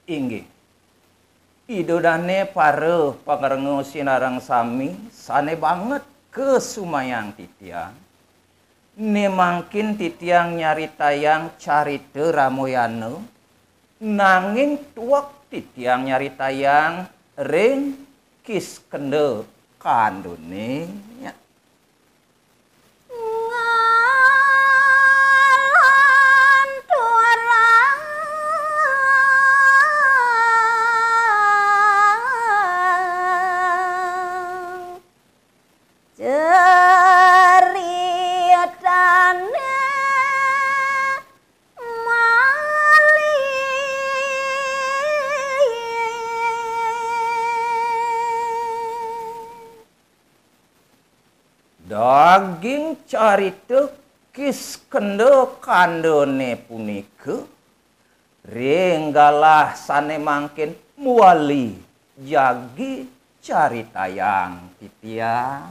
Inggih. Idodane para pangarenga sinareng sami sane banget ke sumayang titiang. Ne mangkin titiang nyaritayang carita Ramoyana nanging tuak titiang nyaritayang ring Kiskendha kandune nya. Daging carita Kiskendha kandhane punika renggalah sane mangkin muali jagi caritayang titiang.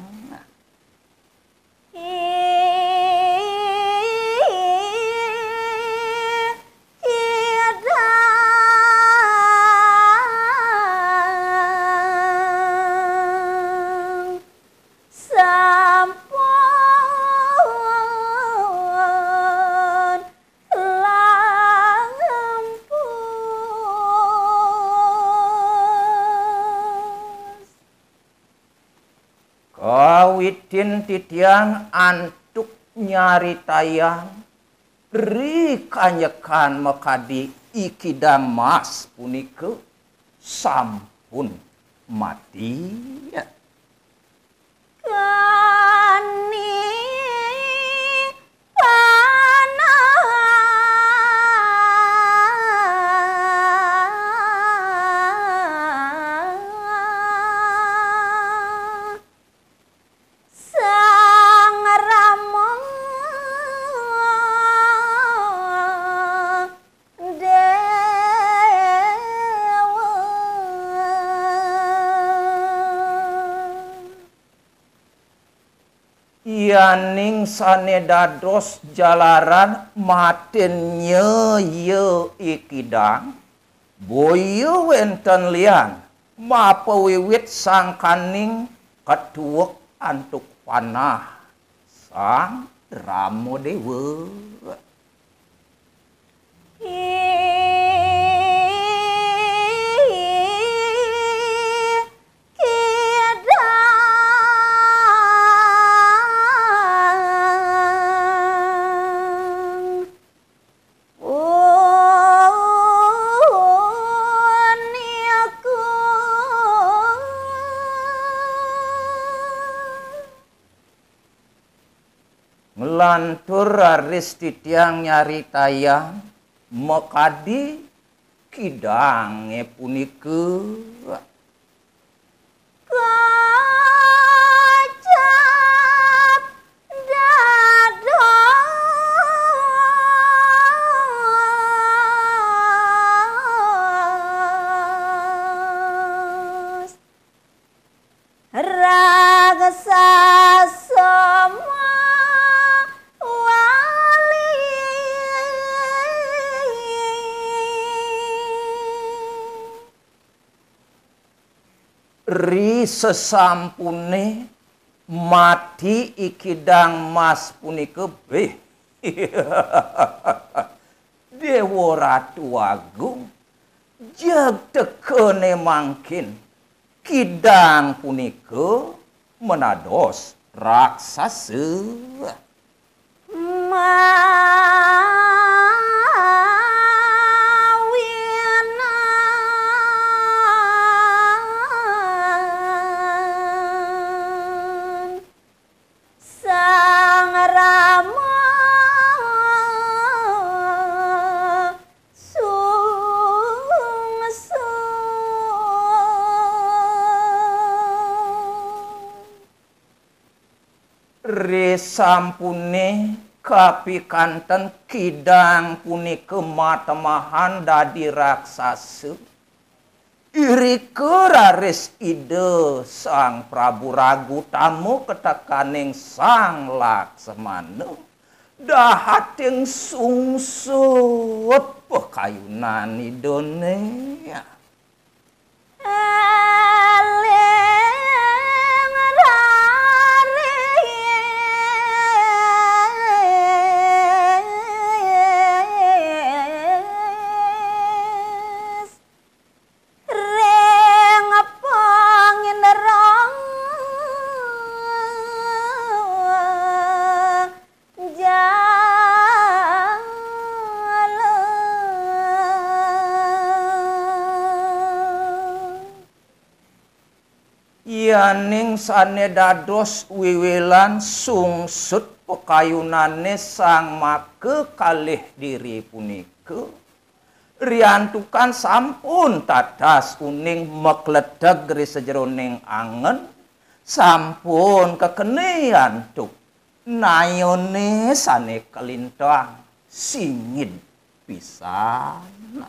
Kawitin titiang antuk nyaritayang rikanyekan makadi ikidang mas punika sampun mati ya. Yaning sane dados jalaran matennya ye ikidang boyo wenten lian mapa wiwit sang kaning katuwek antuk panah sang Ramodewa. Ngelantur raris titiang nyaritayang makadi kidange punika ri sesampune mati ikidang mas punika beh Dewa Ratu Agung jag tekene mangkin kidang punika menados raksasa. Sampune kapikanten kidang punika matemahan dadi raksasa irike raris ide sang Prabu Ragutamu ketekaning sang Laksamana dahating sungsut pekayunan idone ya. Yaning sane dados wiwilan sungsut pekayunane sang make kalih diri punika riantukan sampun tadas uning mekledeg ri sejeroning angen sampun kekenian tuk nayone sane kelintang singin pisan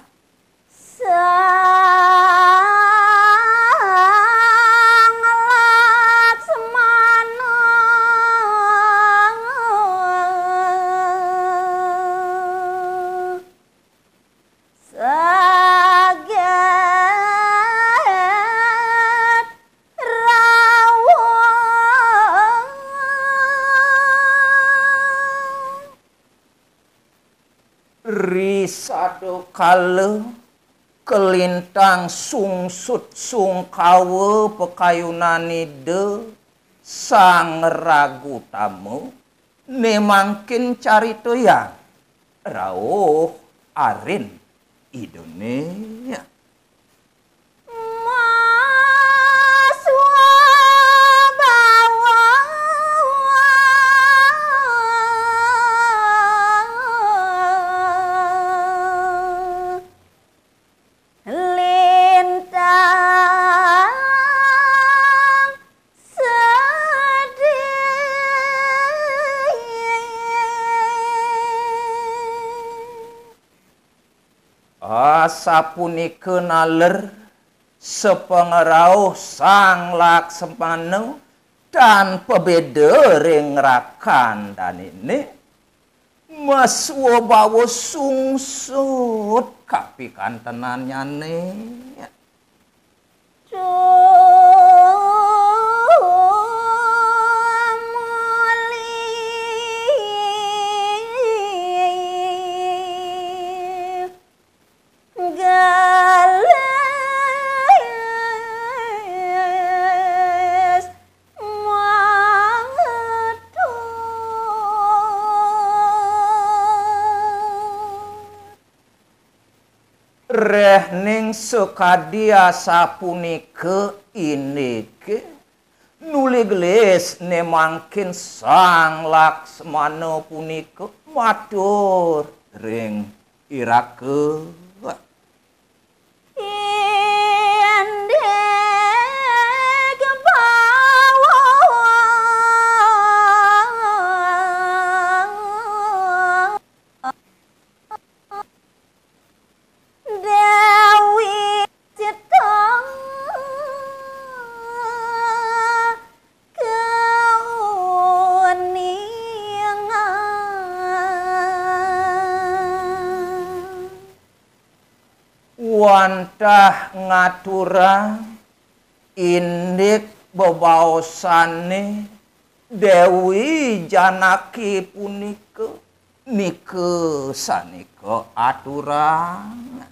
risado kale kelintang sungsut sungkawe pekayunanide sang ragu tamu nemangkin carito yang rawuh arin idone sapunika naler sepengerauh sang Laksmana dan pebeda ring rakan dan ini maswa bawa sungsut kapikantenannya nih rehning sekadia sapunike inike nuliglis nemangkin sang Laksmana punika matur ring irake wantah ngaturang indik bebaosane Dewi Janaki punika nike sanika aturang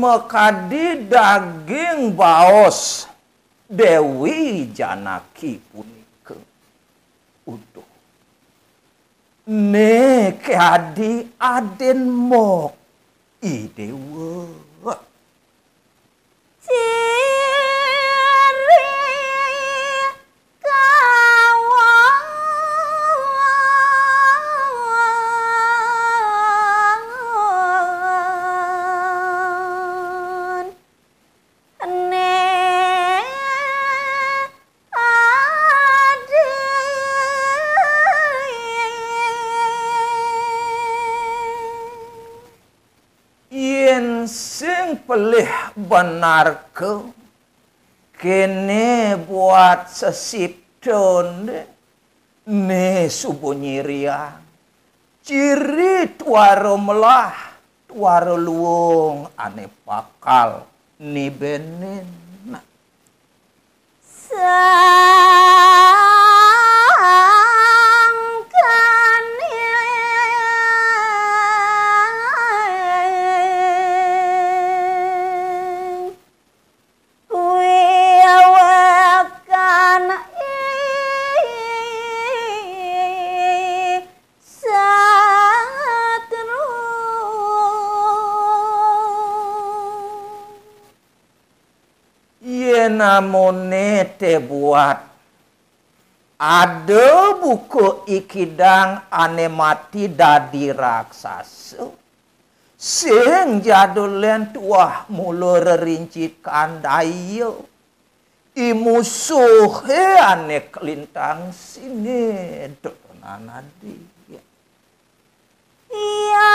mekadi daging baos Dewi Janaki punika utuh ne keadi aden mok idewa sing pelih benar ke kene buat sesipton ne subunyiria ciri tuaro melah tuaro luong ane pakal ni benin namone te buat ada buku ikidang ane mati dadi raksasa sing jadulen tuah mulu rerincit kandayo imusuhe ane kelintang sini dotonana dia iya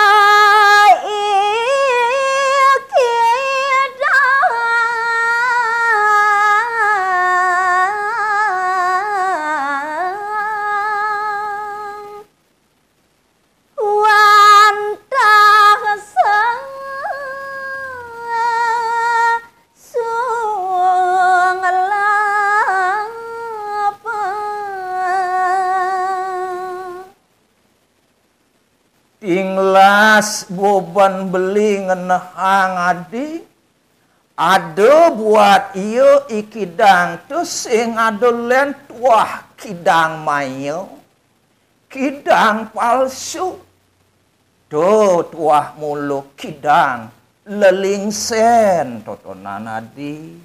inglas boban beli ngenehang adi ada buat iyo ikidang tu sing adolen tuah kidang mayo kidang palsu do tuah mulu kidang lelingsen totonan adi